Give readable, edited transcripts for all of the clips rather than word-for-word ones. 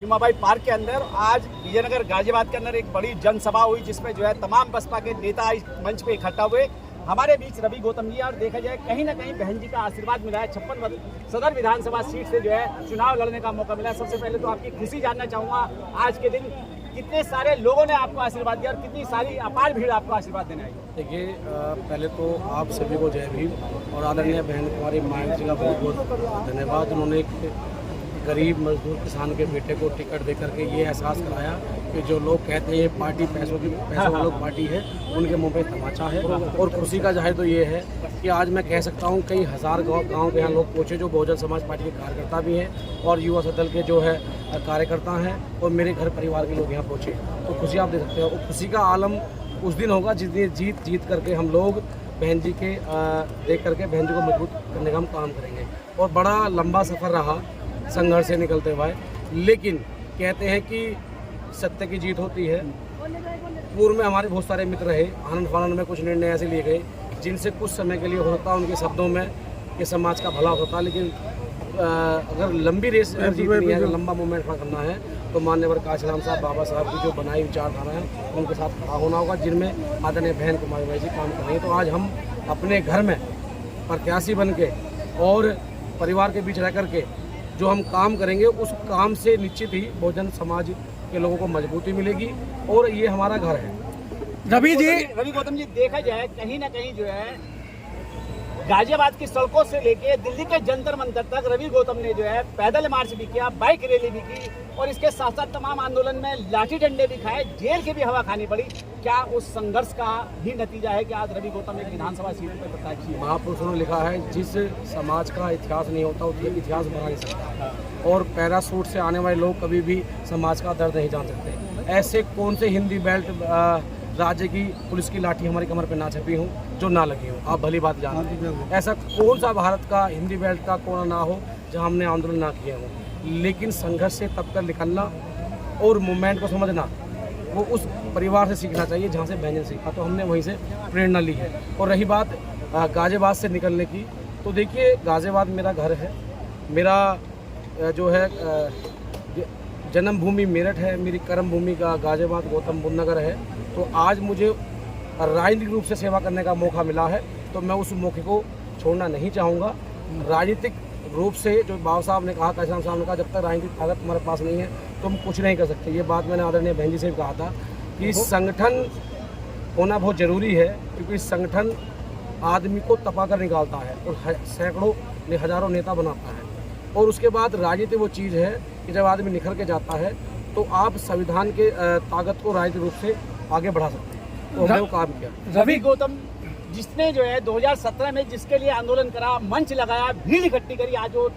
Bhimabai park के अंदर आज विजयनगर गाजियाबाद के अंदर एक बड़ी जनसभा हुई, जिसमें जो है तमाम बसपा के नेता इस मंच पे इकट्ठा हुए। हमारे बीच रवि गौतम जी, और देखा जाए कहीं ना कहीं बहन जी का आशीर्वाद मिला है। 56 सदर विधानसभा सीट से जो है चुनाव लड़ने का मौका मिला। सबसे पहले तो आपकी खुशी जानना चाहूँगा, आज के दिन कितने सारे लोगों ने आपको आशीर्वाद दिया और कितनी सारी अपार भीड़ आपको आशीर्वाद देने आई। देखिए, पहले तो आप सभी को जय भीम और आदरणीय बहन कुमारी माया जी का बहुत बहुत धन्यवाद। उन्होंने एक गरीब मजदूर किसान के बेटे को टिकट दे करके ये एहसास कराया कि जो लोग कहते हैं ये पार्टी पैसों वालों पार्टी है, उनके मुंह पे तमाचा है। और खुशी का जाहिर तो ये है कि आज मैं कह सकता हूँ कई हज़ार गाँव के यहाँ लोग पहुँचे जो बहुजन समाज पार्टी के कार्यकर्ता भी हैं और युवा दल के जो है कार्यकर्ता हैं, और मेरे घर परिवार के लोग यहाँ पहुँचे। तो खुशी आप देख सकते हैं। और खुशी का आलम उस दिन होगा जिस दिन जीत करके हम लोग बहन जी के देख करके बहन जी को मजबूत करने का हम काम करेंगे। और बड़ा लंबा सफ़र रहा संघर्ष से निकलते हुए, लेकिन कहते हैं कि सत्य की जीत होती है। पूर्व में हमारे बहुत सारे मित्र रहे, आनंद फानंद में कुछ निर्णय ऐसे लिए गए जिनसे कुछ समय के लिए होता उनके शब्दों में कि समाज का भला होता, लेकिन अगर लंबी रेस जीतनी है, अगर लंबा मूवमेंट करना है, तो मान्यवर काशीराम साहब, बाबा साहब की जो बनाई विचारधारा है उनके साथ खड़ा होना होगा, जिनमें आदरणीय बहन कुमारी जी काम कर रही है। तो आज हम अपने घर में प्रत्याशी बन के और परिवार के बीच रह करके जो हम काम करेंगे, उस काम से निश्चित ही बहुजन समाज के लोगों को मजबूती मिलेगी और ये हमारा घर है। रवि गौतम जी, देखा जाए कहीं ना कहीं जो है गाजियाबाद की सड़कों से लेके दिल्ली के जंतर मंतर तक रवि गौतम ने जो है पैदल मार्च भी किया, बाइक रैली भी की, और इसके साथ साथ तमाम आंदोलन में लाठी डंडे भी खाए, जेल की भी हवा खानी पड़ी। क्या उस संघर्ष का ही नतीजा है कि आज रवि गौतम एक विधानसभा सीट पर प्रत्याशी है? महापुरुषों ने लिखा है, जिस समाज का इतिहास नहीं होता उसका इतिहास बना नहीं सकता, और पैरासूट से आने वाले लोग कभी भी समाज का दर्द नहीं जान सकते। ऐसे कौन से हिंदी बेल्ट राज्य की पुलिस की लाठी हमारी कमर पे ना छपी हो जो ना लगी हो, आप भली बात जानते हैं। ऐसा कौन सा भारत का हिंदी बेल्ट का कोना ना हो जहां हमने आंदोलन ना किए हों। लेकिन संघर्ष से तब तक निकलना और मूवमेंट को समझना, वो उस परिवार से सीखना चाहिए जहां से बहन ने सीखा, तो हमने वहीं से प्रेरणा ली है। और रही बात गाजियाबाद से निकलने की, तो देखिए गाजियाबाद मेरा घर है, मेरा जो है जन्मभूमि मेरठ है, मेरी कर्म भूमि का गाजियाबाद गौतम बुद्ध नगर है। तो आज मुझे राजनीतिक रूप से सेवा करने का मौका मिला है, तो मैं उस मौके को छोड़ना नहीं चाहूँगा। राजनीतिक रूप से जो बाबा साहब ने कहा, काशीराम साहब ने कहा, जब तक राजनीतिक ताकत तुम्हारे पास नहीं है तो हम कुछ नहीं कर सकते। ये बात मैंने आदरणीय बहन जी से भी कहा था कि संगठन होना बहुत ज़रूरी है, क्योंकि संगठन आदमी को तपा कर निकालता है और सैकड़ों हज़ारों नेता बनाता है। और उसके बाद राजनीति वो चीज़ है कि जब आदमी निखर के जाता है तो आप संविधान के ताकत को राजनीतिक रूप से आगे बढ़ा सकते हैं। तो हमने वो काम किया। रवि गौतम जिसने जो है 2017 में जिसके लिए आंदोलन करा, मंच लगाया, भीड़ इकट्ठी करी, आज वो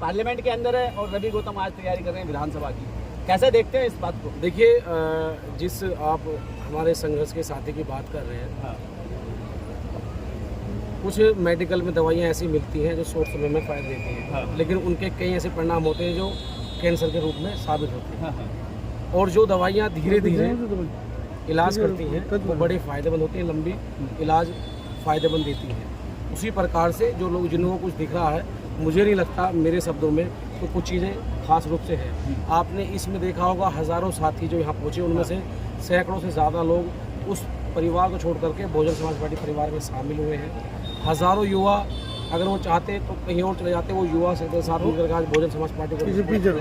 पार्लियामेंट के अंदर है, और रवि गौतम आज तैयारी कर रहे हैं विधानसभा की। कैसे देखते हैं इस बात को? देखिए, जिस आप हमारे संघर्ष के साथी की बात कर रहे हैं, हाँ। कुछ मेडिकल में दवाइयाँ ऐसी मिलती हैं जो शॉर्ट समय में फ़ायदा देती हैं, हाँ। लेकिन उनके कई ऐसे परिणाम होते हैं जो कैंसर के रूप में साबित होते हैं। हाँ। और जो दवाइयाँ धीरे धीरे इलाज करती हैं वो बड़ी फ़ायदेमंद होती हैं, लंबी इलाज फ़ायदेमंद देती हैं। उसी प्रकार से जो लोग जिनको कुछ दिख रहा है, मुझे नहीं लगता मेरे शब्दों में तो कुछ चीज़ें खास रूप से हैं। आपने इसमें देखा होगा हज़ारों साथी जो यहाँ पहुँचे, उनमें से सैकड़ों से ज़्यादा लोग उस परिवार को छोड़ करके बहुजन समाज पार्टी परिवार में शामिल हुए हैं। हज़ारों युवा अगर वो चाहते तो कहीं और चले जाते, वो युवा से साथ मिलकर आज बहुजन समाज पार्टी को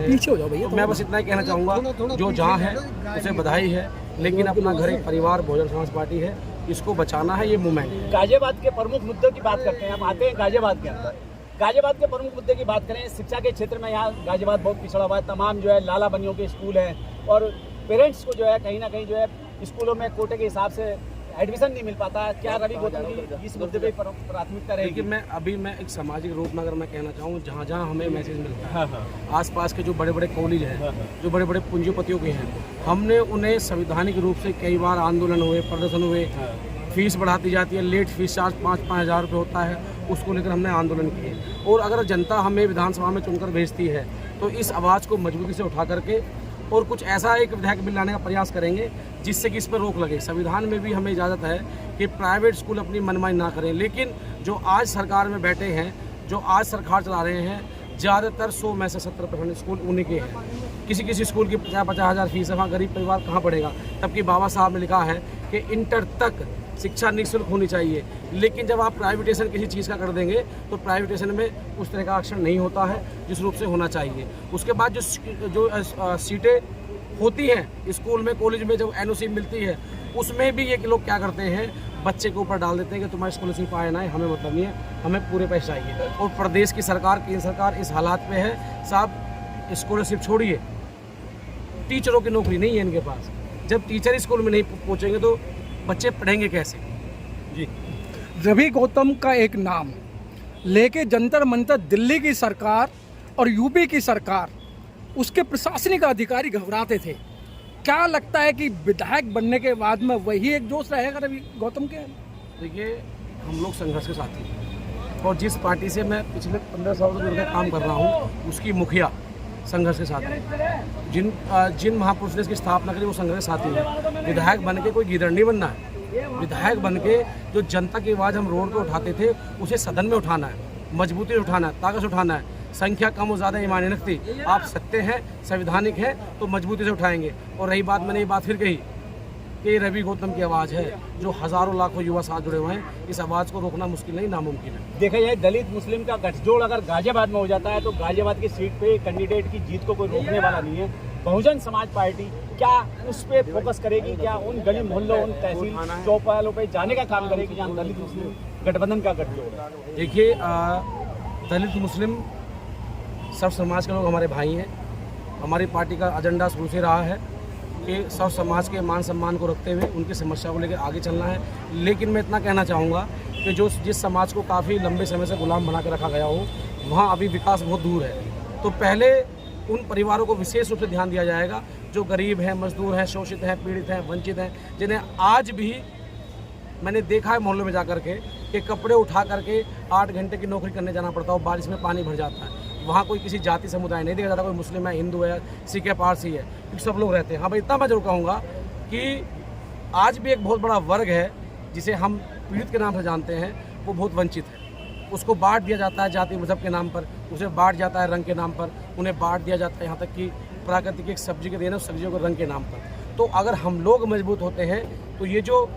पीछे हो जाओ भैया। तो मैं बस इतना ही कहना चाहूँगा, जो जहाँ है उसे बधाई है, लेकिन अपना घर एक परिवार बहुजन समाज पार्टी है, इसको बचाना है। ये मूवमेंट गाजियाबाद के प्रमुख मुद्दों की बात करते हैं। हम आते हैं गाजियाबाद के अंदर। गाजियाबाद के प्रमुख मुद्दे की बात करें, शिक्षा के क्षेत्र में यहाँ गाजियाबाद बहुत पिछड़ा हुआ है। तमाम जो है लाला बनियों के स्कूल हैं, और पेरेंट्स को जो है कहीं ना कहीं जो है स्कूलों में कोटे के हिसाब से एडमिशन नहीं मिल पाता। क्या रवि गौतम की इस मुद्दे पे प्राथमिकता रहेगी? देखिए, मैं एक सामाजिक रूप में अगर मैं कहना चाहूँ, जहाँ जहाँ हमें मैसेज मिलता है, हाँ। आसपास के जो बड़े बड़े कॉलेज हैं, जो बड़े बड़े पूंजीपतियों के हैं, हमने उन्हें संवैधानिक रूप से कई बार आंदोलन हुए, प्रदर्शन हुए, फीस बढ़ाती जाती है, लेट फीस चार्ज 5-5 हज़ार रुपये होता है, उसको लेकर हमने आंदोलन किए। और अगर जनता हमें विधानसभा में चुनकर भेजती है तो इस आवाज़ को मजबूती से उठा करके और कुछ ऐसा एक विधायक बिल लाने का प्रयास करेंगे जिससे कि इस पर रोक लगे। संविधान में भी हमें इजाज़त है कि प्राइवेट स्कूल अपनी मनमानी ना करें, लेकिन जो आज सरकार में बैठे हैं, जो आज सरकार चला रहे हैं, ज़्यादातर 100 में से 70% स्कूल उन्हीं के हैं। किसी किसी स्कूल की 50-50 हज़ार फीस है, वहाँ गरीब परिवार कहाँ पढ़ेगा। तब कि बाबा साहब ने लिखा है कि इंटर तक शिक्षा निःशुल्क होनी चाहिए। लेकिन जब आप प्राइवेटेशन किसी चीज़ का कर देंगे तो प्राइवेटेशन में उस तरह का आरक्षण नहीं होता है जिस रूप से होना चाहिए। उसके बाद जो सीटें होती हैं स्कूल में, कॉलेज में, जब NOC मिलती है उसमें भी ये लोग क्या करते हैं, बच्चे के ऊपर डाल देते हैं कि तुम्हारी स्कॉलरशिप आए ना आए हमें मतलब नहीं है, हमें पूरे पैसे चाहिए। और प्रदेश की सरकार, केंद्र सरकार इस हालात पे है साहब, स्कॉलरशिप छोड़िए, टीचरों की नौकरी नहीं है इनके पास। जब टीचर स्कूल में नहीं पहुँचेंगे तो बच्चे पढ़ेंगे कैसे। जी, रवि गौतम का एक नाम लेके जंतर मंतर दिल्ली की सरकार और यूपी की सरकार, उसके प्रशासनिक अधिकारी घबराते थे। क्या लगता है कि विधायक बनने के बाद में वही एक जोश रहेगा रवि गौतम के? देखिए, हम लोग संघर्ष के साथी हैं और जिस पार्टी से मैं पिछले 15 सालों से जुड़कर काम कर रहा हूँ उसकी मुखिया संघर्ष के साथ है। जिन महापुरुष ने इसकी स्थापना करी वो संघर्ष के साथी है। विधायक बन के कोई गीदड़ नहीं बनना है। विधायक बन के जो जनता की आवाज़ हम रोड पे उठाते थे उसे सदन में उठाना है, मजबूती से उठाना है, ताकत से उठाना है। संख्या कम हो ज़्यादा ईमान नहीं रखती। आप सत्य हैं, संवैधानिक हैं तो मजबूती से उठाएंगे। और रही बात, मैंने ये बात फिर कही कि रवि गौतम की आवाज़ है, जो हज़ारों लाखों युवा साथ जुड़े हुए हैं, इस आवाज़ को रोकना मुश्किल नहीं, नामुमकिन है। देखा जाए दलित मुस्लिम का गठजोड़ अगर गाजियाबाद में हो जाता है तो गाजियाबाद की सीट पे कैंडिडेट की जीत को कोई रोकने वाला नहीं है। बहुजन समाज पार्टी क्या उस पे फोकस करेगी? क्या उन गली मोहल्लों, उन तहसील चौपालों पे जाने का काम करेगी जहाँ दलित मुस्लिम गठबंधन का गठजोड़? देखिए, दलित मुस्लिम सब समाज के लोग हमारे भाई हैं। हमारी पार्टी का एजेंडा शुरू से रहा है कि सब समाज के मान सम्मान को रखते हुए उनकी समस्या को लेकर आगे चलना है। लेकिन मैं इतना कहना चाहूँगा कि जिस समाज को काफ़ी लंबे समय से गुलाम बना के रखा गया हो, वहाँ अभी विकास बहुत दूर है। तो पहले उन परिवारों को विशेष रूप से ध्यान दिया जाएगा जो गरीब हैं, मजदूर हैं, शोषित हैं, पीड़ित हैं, वंचित हैं, जिन्हें आज भी मैंने देखा है मोहल्लों में जा करके कि कपड़े उठा करके 8 घंटे की नौकरी करने जाना पड़ता हो, बारिश में पानी भर जाता है। वहाँ कोई किसी जाति समुदाय नहीं देखा जाता, कोई मुस्लिम है, हिंदू है, सिख है, पारसी है, क्योंकि सब लोग रहते हैं। हाँ भाई, इतना मैं जरूर कहूँगा कि आज भी एक बहुत बड़ा वर्ग है जिसे हम पीड़ित के नाम से जानते हैं, वो बहुत वंचित है। उसको बांट दिया जाता है जाति मजहब के नाम पर, उसे बांट जाता है रंग के नाम पर, उन्हें बांट दिया जाता है यहाँ तक कि प्राकृतिक एक सब्जी के देना, सब्जियों के रंग के नाम पर। तो अगर हम लोग मजबूत होते हैं तो ये जो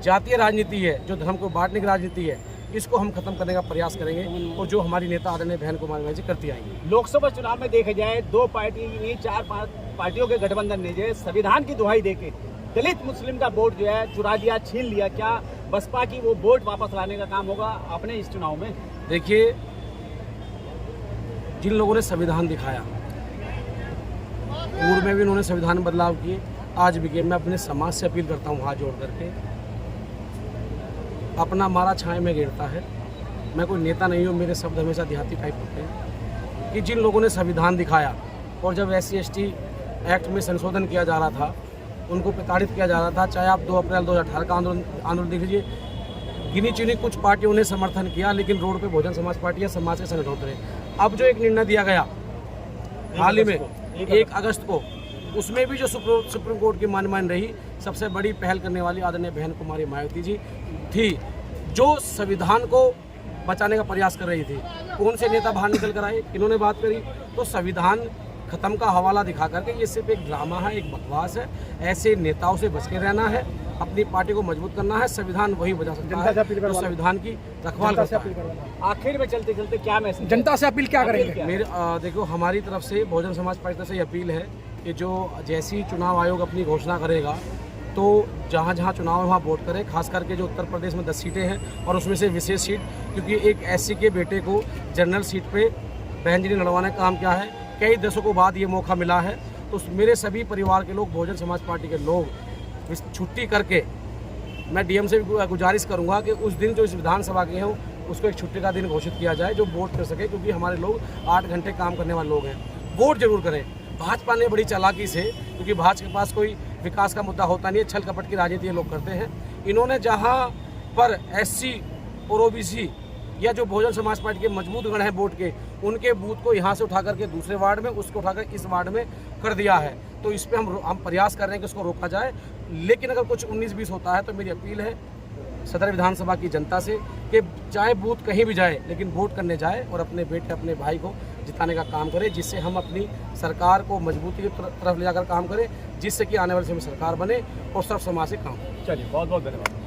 जातीय राजनीति है, जो धर्म को बांटने की राजनीति है, इसको हम खत्म करने का प्रयास करेंगे और जो हमारी नेता आदरणीय बहन कुमारी जी करती आएंगी। लोकसभा चुनाव में देखा जाए 2 पार्टी नहीं 4 पार्टियों के गठबंधन ने जो है संविधान की दुहाई देके दलित मुस्लिम का वोट जो है चुरा लिया, छीन लिया। क्या बसपा की वो वोट वापस लाने का काम होगा अपने इस चुनाव में? देखिए, जिन लोगों ने संविधान दिखाया, पूर्व में भी उन्होंने संविधान बदलाव किए, आज भी किए। मैं अपने समाज से अपील करता हूँ हाथ जोड़ करके, अपना मारा छाए में गिरता है। मैं कोई नेता नहीं हूँ, मेरे शब्द हमेशा देहाती टाइप होते हैं कि जिन लोगों ने संविधान दिखाया और जब SC/ST एक्ट में संशोधन किया जा रहा था, उनको प्रताड़ित किया जा रहा था। चाहे आप 2 अप्रैल 2018 का आंदोलन देख लीजिए, गिनी चुनी कुछ पार्टियों ने समर्थन किया, लेकिन रोड पे बहुजन समाज पार्टी या समाज के संगठन उतरे। अब जो एक निर्णय दिया गया हाल ही में 1 अगस्त को, उसमें भी जो सुप्रीम कोर्ट की मान रही, सबसे बड़ी पहल करने वाली आदरणीय बहन कुमारी मायावती जी थी, जो संविधान को बचाने का प्रयास कर रही थी। कौन से नेता बाहर निकल कर आए, इन्होंने बात करी तो संविधान खत्म का हवाला दिखा करके ये सिर्फ एक ड्रामा है, एक बकवास है। ऐसे नेताओं से बच के रहना है, अपनी पार्टी को मजबूत करना है। संविधान वही बचा सकता है जो संविधान की रखवाल करता है। आखिर में चलते चलते क्या मैसेज जनता से अपील क्या करेंगे? मेरे देखो, हमारी तरफ से बहुजन समाज पार्टी तरफ से अपील है कि जो जैसी चुनाव आयोग अपनी घोषणा करेगा तो जहाँ जहाँ चुनाव है वहाँ वोट करें। खास करके जो उत्तर प्रदेश में 10 सीटें हैं और उसमें से विशेष सीट, क्योंकि एक SC के बेटे को जनरल सीट पे बहन जी ने लड़वाने का काम किया है। कई दशकों बाद ये मौका मिला है, तो मेरे सभी परिवार के लोग, बहुजन समाज पार्टी के लोग छुट्टी करके, मैं DM से भी गुजारिश करूँगा कि उस दिन जो इस विधानसभा के हैं उसको एक छुट्टी का दिन घोषित किया जाए, जो वोट कर सके, क्योंकि हमारे लोग 8 घंटे काम करने वाले लोग हैं। वोट जरूर करें। भाजपा ने बड़ी चालाकी से, क्योंकि भाजपा के पास कोई विकास का मुद्दा होता नहीं है, छल कपट की राजनीति ये लोग करते हैं। इन्होंने जहां पर SC और OBC या जो बहुजन समाज पार्टी के मजबूत गण हैं वोट के, उनके बूथ को यहाँ से उठा करके दूसरे वार्ड में, उसको उठाकर इस वार्ड में कर दिया है। तो इस पर हम प्रयास कर रहे हैं कि उसको रोका जाए। लेकिन अगर कुछ 19-20 होता है तो मेरी अपील है सदर विधानसभा की जनता से कि चाहे बूथ कहीं भी जाए लेकिन वोट करने जाए और अपने बेटे अपने भाई को जिताने का काम करे, जिससे हम अपनी सरकार को मजबूती की तरफ ले जाकर काम करें, जिससे कि आने वाले समय में सरकार बने और सब समाज से काम हो। चलिए बहुत बहुत धन्यवाद।